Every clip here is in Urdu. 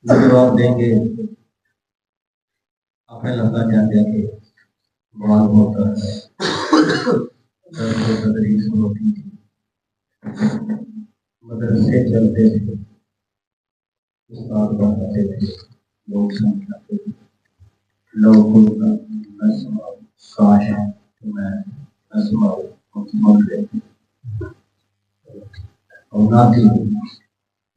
جواب دیں گے آپ نے لگنا چاہتے ہیں کہ بہت ہوتا ہے تدریس ہوتی تھی، مدرسے چلتے تھے، استاد بناتے تھے، لوگ سمجھاتے تھے، لوگوں کا نظم کاش میں نظم مکمل رہتی اور نہ تھی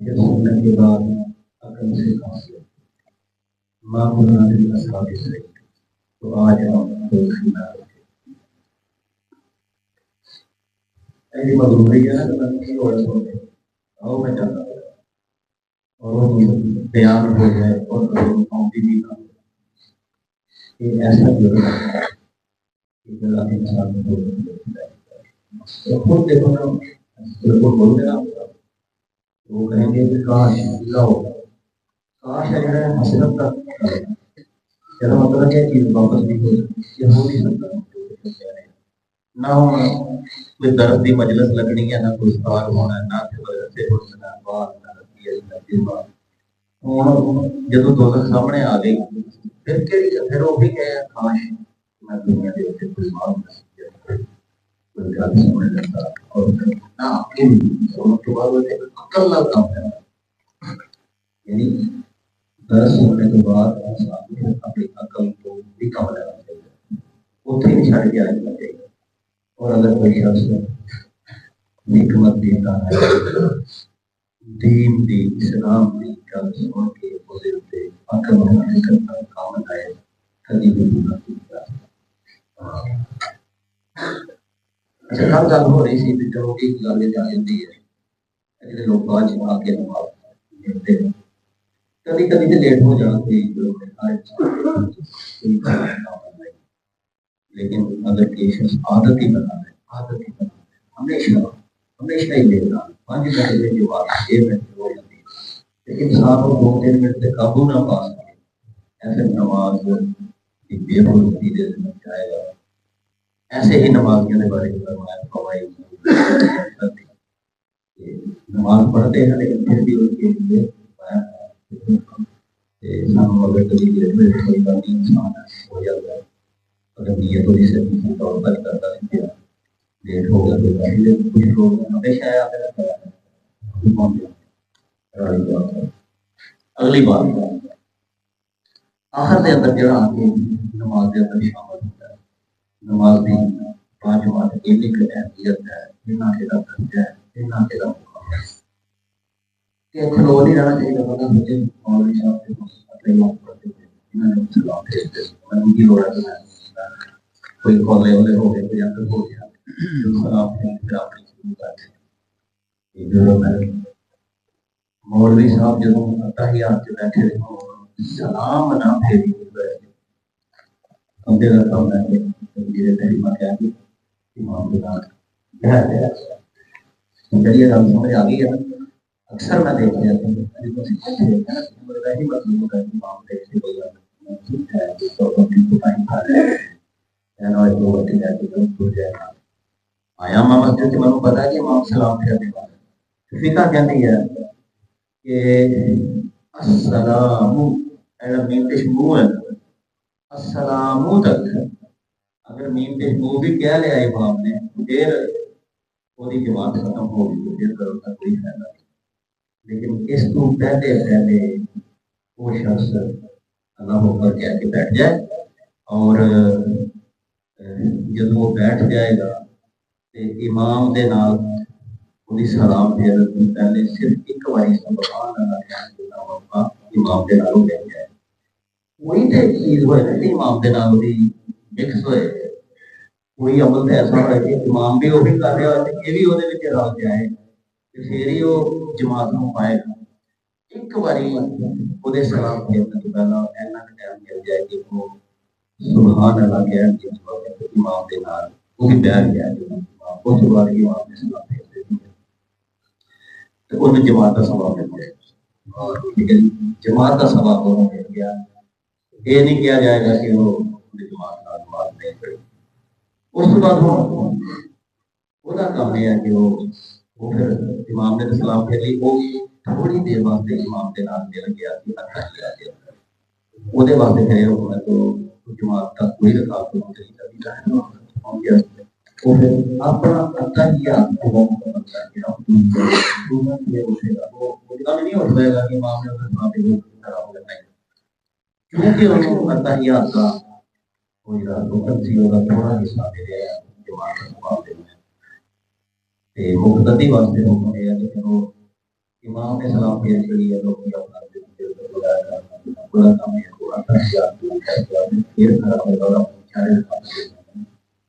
یہ سننے کے بعد عقل سے حاصل ماں بنانے کا ثابت رہی تو آج ہم دوسری نہ ایسی مضروری ہے نا کہ میں کسی اور سو گئے آؤ میں چاہتا ہوں اور بیان ہو جائے اور بھی نہ یہ ایسا ضرور ہے کہ اللہ کے انسان کو خود دیکھو نا بالکل بول دینا وہ کہیں گے کہ کاش اللہ ہوگا کاش ہے حسرت کا چلو مطلب یہ چیز واپس نہیں ہو سکتی یہ ہو نہیں سکتا نہ ہونا کوئی درد کی مجلس لگنی ہے نہ کوئی استاد ہونا ہے نہ مدرسے ہونا ہوں جدو دوزخ سامنے آ گئی پھر وہ بھی کہے کاش میں دنیا کے اتنے کوئی ماں کوئی گل سمجھ لیتا اور نہ سننے کے بعد وہ عقل نہ کام ہے یعنی درس ہونے کے بعد انسان اپنی عقل کو بھی کام لینا چاہیے اتنے بھی چھڑ کے آ جانا چاہیے اور اگر کوئی شخص حکمت دیتا ہے دین دی اسلام دی گل سن کے اسے اتنے عقل حاصل کرنا کام لائے کبھی بھی پورا کیا اچھا کل گل ہو رہی سی چلو ایک گل یہ آ جاتی ہے جڑے لوگ آج آ کے نماز پڑھتے ہیں کبھی کبھی تو لیٹ ہو جاتی لیکن اگر پیشنس عادت ہی بنا ہے ہمیشہ ہمیشہ ہی لینا 5 منٹ کی بات 6 منٹ ہو جاتی ہے لیکن انسان کو 2-3 منٹ سے قابو نہ پا سکے ایسے نماز کی بے حرمتی دے دینا چاہے گا ایسے ہی نماز کے بارے میں فرمایا فوائد نماز پڑھتے ہیں لیکن پھر بھی ان کے لیے اگر کبھی انسان ہو جاتا ہے اگر نیت ہوئی سے طور پر کرتا ہے لیٹ ہو گیا تو کچھ لوگ ہمیشہ اگلی بات آخر کے اندر جڑا آگے نماز کے اندر شامل ہوتا ہے نماز کی 5 وقت ایک اہمیت ہے اتنا کے درجہ ہے اتنا کے مقام ہے کہ کھلو نہیں رہنا چاہیے پتا مجھے مولوی صاحب کے لوگ پڑھتے تھے انہوں نے سلام بھیجتے میں ان کی لوڑ ہے کوئی کھولے والے ہو گئے کوئی اندر ہو گیا سلام پھر آپ مولوی صاحب جب تحیات سے بیٹھے سلام نہ پھیری بندے کا کام ہے کہ تحریمہ کیا کہ امام کے نام چلیے رب سمجھ آ گئی ہے نا اکثر میں دیکھ لیا آیا ماں مسجد سے مجھے پتا ہے کہ امام سلام پھیرنے والا فقہ کہتی ہے کہ السلام میم پیش منہ ہے السلام تک اگر میم پیش منہ بھی کہہ لیا امام نے پھر وہی جماعت ختم ہو گئی پھر کرو کا کوئی فائدہ نہیں لیکن اس کو پہلے وہ شخص اللہ ہو کر کہہ کے بیٹھ جائے اور جب وہ بیٹھ جائے گا تو امام دے نال وہی سلام پھیر پہلے صرف ایک باری سبحان اللہ امام دے نال بیٹھ جائے کوئی تو چیز ہوئے نا جی امام کے نام کی مکس ہوئے کوئی عمل تو ایسا ہوئے کہ امام بھی وہی کر رہا ہوئے یہ بھی وہ رل جائے پھر ہی وہ جماعت کو پائے گا ایک باری وہ سلام پھیرنے تو پہلا ایسا ٹائم مل جائے کہ وہ سبحان اللہ کہہ کے امام کے نال وہ بھی بیٹھ گیا اس بار امام نے سلام پھیر دی تو انہیں جماعت کا سواب مل جائے ٹھیک ہے جماعت کا سواب انہوں مل گیا یہ نہیں کیا جائے گا کہ وہ جماعت نہیں پڑی اس کے بعد وہ کام یہ ہے کہ وہ پھر امام نے سلام پھیر لی وہ تھوڑی دیر واسطے امام کے نام مل گیا کہ وہ واسطے پھر میں تو جماعت کا کوئی رکاوٹ نہیں چاہیے وہ پھر اپنا ادا کیا نہیں ہو پائے گا کہ امام نے کیونکہ انہوں اتحیات کا تھوڑا حصہ دے رہے ہیں جماعت مقتدی واسطے حکم ہے کہ وہ امام نے سلام پھیر چڑی ہے لوگ بڑا کام ہے وہ اتحیات پھر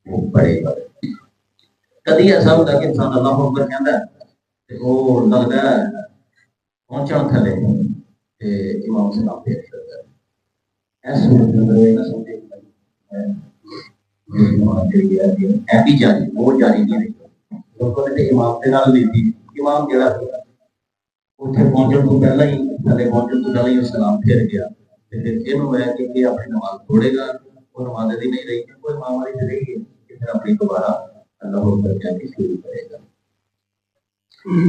وہ پڑے گا کدی ایسا ہوتا ہے کہ انسان اللہ اکبر کہتا ہے وہ لگتا ہے پہنچا تھلے امام سلام پھیر چڑھتا ہے ایسے جاری وہ جاری نہیں رہی لوگوں نے امام کے نال لی تھی امام جڑا اتنے پہنچنے تو پہلے ہی تھلے پہنچنے تو پہلے ہی سلام پھیر گیا پھر یہ ہے کہ اپنی نماز چھوڑے گا وہ نماز دی نہیں رہی کوئی امام والی رہی ہے کہ پھر اپنی دوبارہ اللہ اکبر کہہ کے شروع کرے گا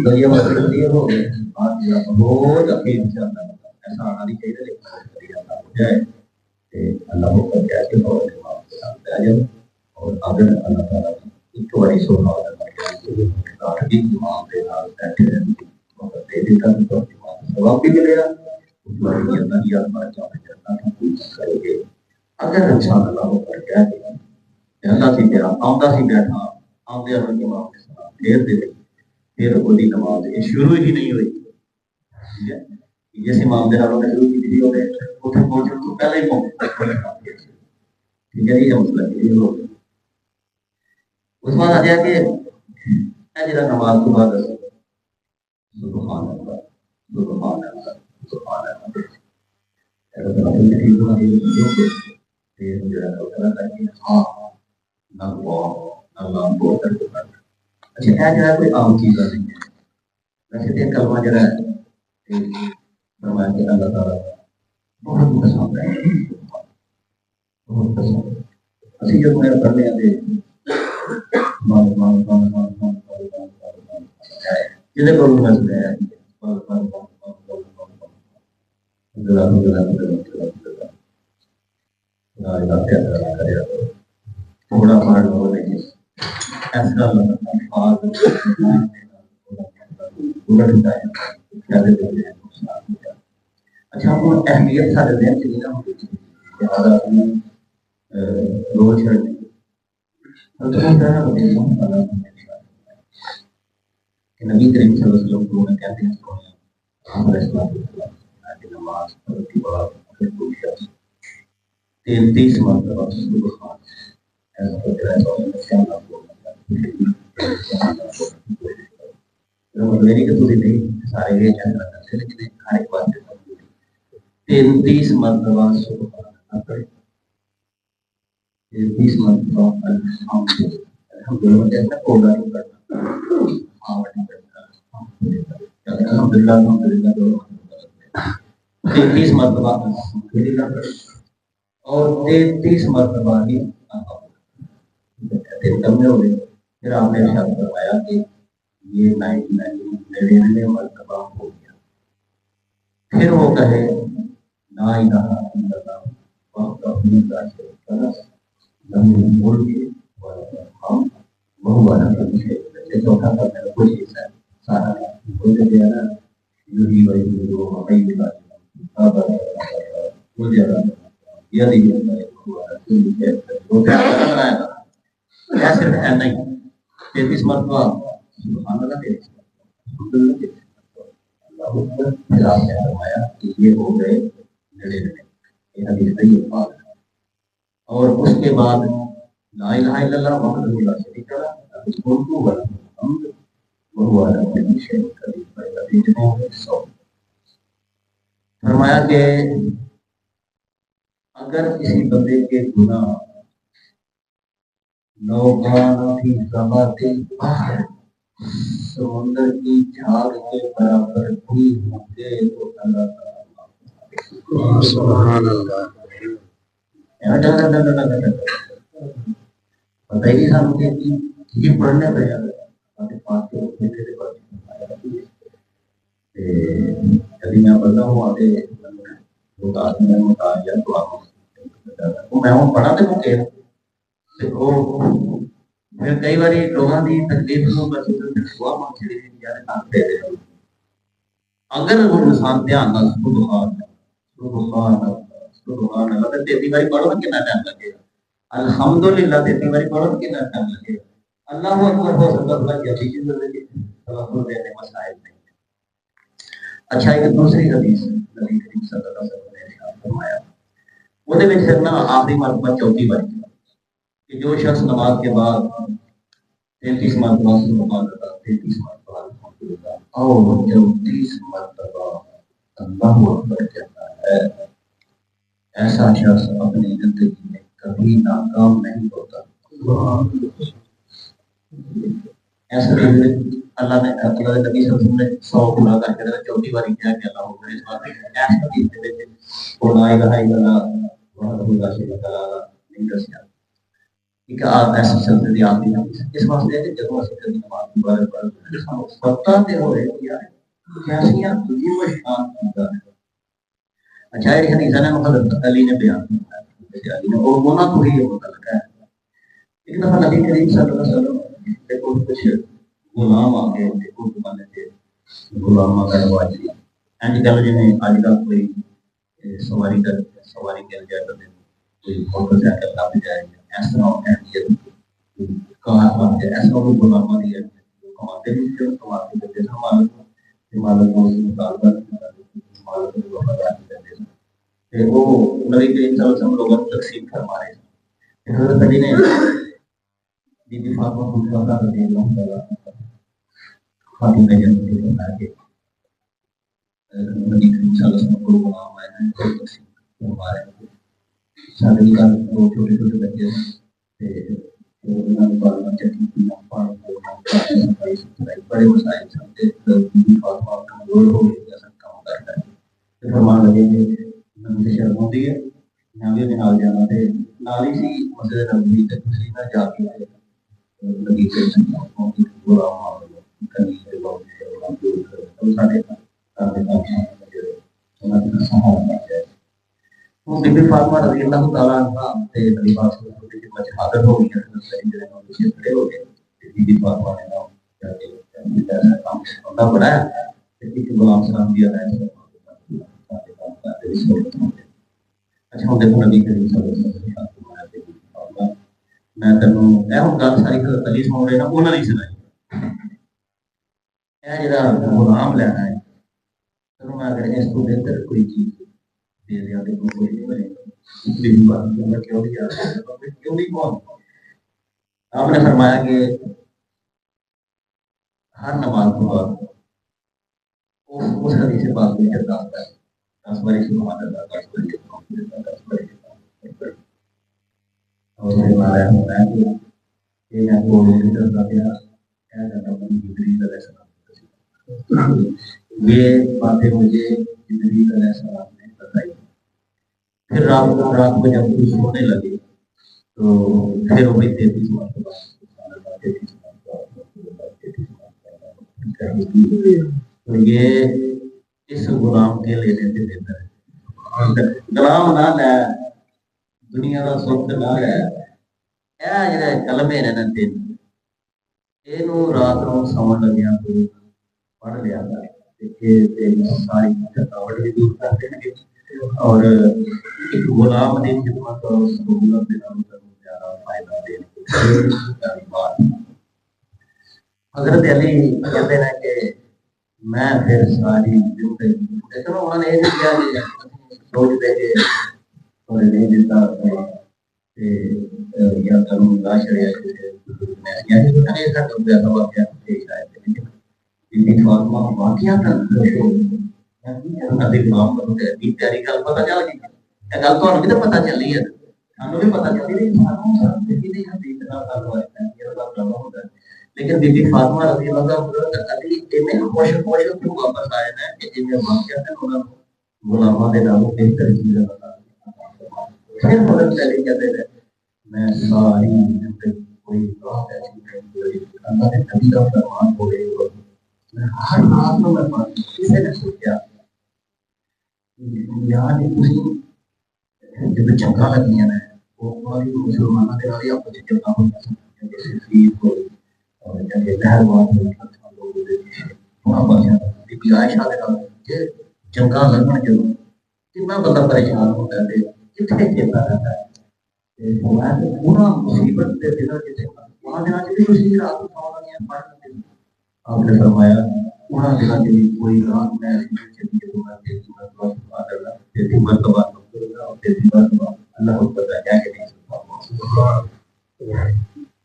تو یہ مطلب یہ ہو گیا بہت اپیل چلتا ہے ایسا آنا نہیں چاہیے لیکن ہو جائے اللہ کو کہہ کے اور امام کے ساتھ آ جائے اور اگر اللہ تعالیٰ ایک بڑی سوال امام کے نال بیٹھے وقت دے دیتا تو ثواب بھی ملے گا اگر انسان اللہ کو کہہ دے اللہ سی تیرا آمدہ سی بیٹھا آمدے امام کے ساتھ پھیر دے پھر وہی نماز یہ شروع ہی نہیں ہوئی جس امام کے نالوں نے شروع کی تھی اتنے پہنچنے تو پہلے ہی ٹھیک ہے یہ مسئلہ یہ ہو گیا اس بعد آ گیا کہ جا نماز تو بعد سبحان اللہ سبحان اللہ سبحان اللہ اچھا یہ جڑا کوئی عام چیز نہیں ہے ویسے تو کلمہ جڑا ہے فرمایا کہ اللہ تعالیٰ بہت پسند ہے بہت پسند ہے اسی جب میں پڑھنے آتے جہاں کو مسئلہ ہے تھوڑا پہاڑ ہو رہی ہے ایسا اچھا ہم اہمیت سارے دین سے نہیں ہوتی روز نبی کریم صلی اللہ علیہ وسلم کو کہتے ہیں نماز 33 مرتبہ میری کہ نہیں سارے یہ چاہنا کرتے لیکن ہر ایک بات 33 مرتبہ 33 مرتبہ الحمدللہ کوڑا نہیں کرنا الحمدللہ 33 مرتبہ اور 33 مرتبہ ہی ہو گئے پھر آپ نے ارشاد فرمایا کہ یہ 99 مرتبہ ہو گیا پھر وہ کہے لا الہ الا اللہ وحدہ لا شریک لہ لہ الملک ولہ الحمد وہو علی کل شیء قدیر چوتھا کرنے کا کوئی حصہ ہے سارا کوئی تو کہہ رہا یہی وہی جو ہمیں ملا وہ زیادہ یہ نہیں وہ کیا بنایا تھا ایسے ہے نہیں 33 مرتبہ سبحان اللہ پھر آپ نے فرمایا کہ یہ ہو گئے 99 یہ حدیث صحیح ہے پاک. اور اس کے بعد لا الہ الا اللہ وحدہ لا شریک لہ الملک وله الحمد وهو على كل شيء قدیر. فرمایا کہ اگر کسی بندے کے گناہ لوگان فی ذمات البحر سمندر کی جھاگ کے برابر بھی ہوں گے تو اللہ تعالیٰ سبحان اللہ. پتہ ہی نہیں سانو کہ پڑھنے پہ کبھی میں پڑھتا ہوں آگے میں پڑھا تو کہ پھر کئی بار لوگوں کی تکلیف اگر وہ انسان دھیان نہ تیتی باری پڑھو کتنا ٹائم لگے گا. الحمدللہ تیتی باری پڑھو کتنا ٹائم لگے گا. اللہ اکبر ہو سکتا تھا کہ ابھی زندگی دینے مسائل نہیں. اچھا ایک دوسری حدیث نبی کریم صلی اللہ علیہ وسلم نے ارشاد فرمایا وہ دے وچ نا آخری مرتبہ چوتھی باری کہ جو شخص نماز کے بعد 33 مرتبہ سبحان اللہ 33 مرتبہ الحمدللہ اور 34 مرتبہ اللہ اکبر کہتا ہے ایسا شخص اپنی زندگی میں کبھی ناکام نہیں ہوتا. ایسا اللہ نے اللہ کے نبی صلی اللہ علیہ وسلم نے 100 پورا کر کے چوتھی باری کیا کہ اللہ اکبر. اس بات میں ایسا چیز دے دے لا الہ الا اللہ وحدہ لا شریک لہ نہیں دسیا کہ آپ ایسے چلتے دی آپ اس واسطے کہ جب ਅਸੀਂ کبھی نماز کے بارے پڑھتے ہیں پتہ تے ہوئے کہ یار کیسیاں دنیا میں شان ہوتا ہے. اچھا یہ حدیث ہے حضرت علی نے بیان کیا علی نے اور ہونا تو ہی ہوتا لگا ہے. ایک دفعہ نبی کریم صلی اللہ علیہ وسلم دیکھو کچھ غلام آ کے دیکھو زمانے کے غلام کا رواج ہے اینج کل جی نے آج کل کوئی سواری کر جائے کرتے کوئی موٹر سائیکل لا کے جائے اس طرح کہاں بات ہے ایسا وہ غلامہ دی ہے کماتے بھی کماتے کرتے مالک کو مطالبہ مالک کو وفادار کرتے ہیں وہ نبی کریم صلی اللہ علیہ وسلم لوگوں کو تقسیم فرما رہے ہیں. حضرت علی نے بی بی فاطمہ رضی اللہ تعالیٰ خاتون جنت کے بتا کے نبی کریم صلی اللہ علیہ وسلم کو غلام آئے ہیں تو تقسیم فرما رہے ہیں. سارے کا دو چھوٹے چھوٹے بچے ہیں بڑے مسائل سمجھے فاطمہ کمزور ہو گئی ایسا کام کرتا ہے فرمان لگے کہ مجھے شرم ہوتی ہے نبی میں نال جانا تھے نال ہی سی مسجد نبوی تے کسی نہ جا کے نبی کے سنتوں کی غلام کرنی ہے بہت تو سارے کام انہاں نے سہارا ہے. وہ بی بی فاطمہ رضی اللہ تعالیٰ عنہ تے نبی پاک صلی اللہ علیہ وسلم کی شہادت ہو گئی ہے صحیح جڑے نوں پیچھے کھڑے ہو گئے بی بی فاطمہ نے نام کیا کہ ایسا کام ہوتا بڑا ہے کہ غلام سلام دیا ہے. اچھا ہوں دیکھو نبی کریم صلی اللہ علیہ وسلم میں تینوں اے ہوں گل ساری حضرت علی سن رہے نا انہاں نے سنائی اے جڑا غلام لینا ہے تینوں میں اگر اس کو بہتر کوئی چیز دے دیا تو کوئی نہیں بنے بی بات میں کیوں نہیں آتا کیوں نہیں کون. آپ نے فرمایا کہ ہر نماز کے بعد اس حدیث سے بات میں چلتا ہے 10 باری سبحان اللہ 10 باری الحمدللہ 10 باری اور ہمارا ہے کہ یہ کو لیڈر کا دیا کیا جاتا ہے جبریل علیہ السلام یہ باتیں مجھے جبریل علیہ السلام نے بتائی. پھر رات کو جب کوئی سونے لگے تو پھر وہی 33 مرتبہ تو یہ اس غلام کے لینے سے بہتر ہے. غلام نہ لے دنیا کا سکھ نہ لے یہ جڑے کلمے نے دن یہ رات کو سون لگیا تو پڑھ لیا ساری تھکاوٹ بھی دور کر دیں گے اور ایک غلام کی خدمت اور سہولت زیادہ فائدہ دے بات. حضرت علی کہتے ہیں کہ میں پھر ساری زندگی انہوں نے یہ نہیں کیا کہ سوچتے کہ اور نہیں دیتا یا قانون لا شریعت یعنی تو نہیں ایسا کر دیا تھا واقعہ پیش آئے تھے لیکن بی بی فاطمہ واقعہ تھا ابھی امام بنتے ہیں پیاری گل پتہ چل گئی یہ گل تو بھی تو پتہ چلی ہے ہمیں بھی پتہ چلی ہے نہیں حدیث نہ کر یہ بات کرنا ہوتا ہے لیکن بی بی فاطمہ رضی اللہ عنہا ابھی میں خوش خوش کیوں واپس آئے ہیں کہ جن میں واقعہ ہے انہوں نے غلاموں کے ناموں بہتر چیزیں بتا پھر مدد چلی کہتے ہیں میں ساری زندگی کوئی بات ایسی نہیں اللہ نے نبی کا فرمان ہو گئی اور میں ہر رات میں پڑھتی کسی نے سوچا یہاں کسی جب جنگا لگی ہیں وہ ہماری مسلمانوں کے نال آپ کو جنگا ہوئی جیسے فیل کو اور جنگ پہلوان لوگوں کے وہاں پر بی بی عائشہ کے نال کہ جنگا لگن جو کتنا بندہ پریشان ہوتا ہے کتنے چیتا رہتا ہے پورا مصیبت کے دنوں جیسے وہاں دنوں کی بھی رات کو آپ نے فرمایا وہاں دنوں کی کوئی رات میں ایسی چلی ہے تو میں تیزی مرتبہ تیزی مرتبہ اللہ کو پتہ کیا کہ نہیں سکتا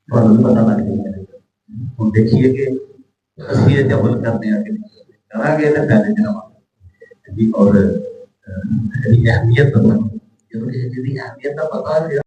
اور پتہ لگ گئی ہم دیکھیے کہ تصویر جبل کرنے آگے کرا گئے تھے پہلے دنوں اور اہمیت پتہ جو اہمیت کا پتہ ہے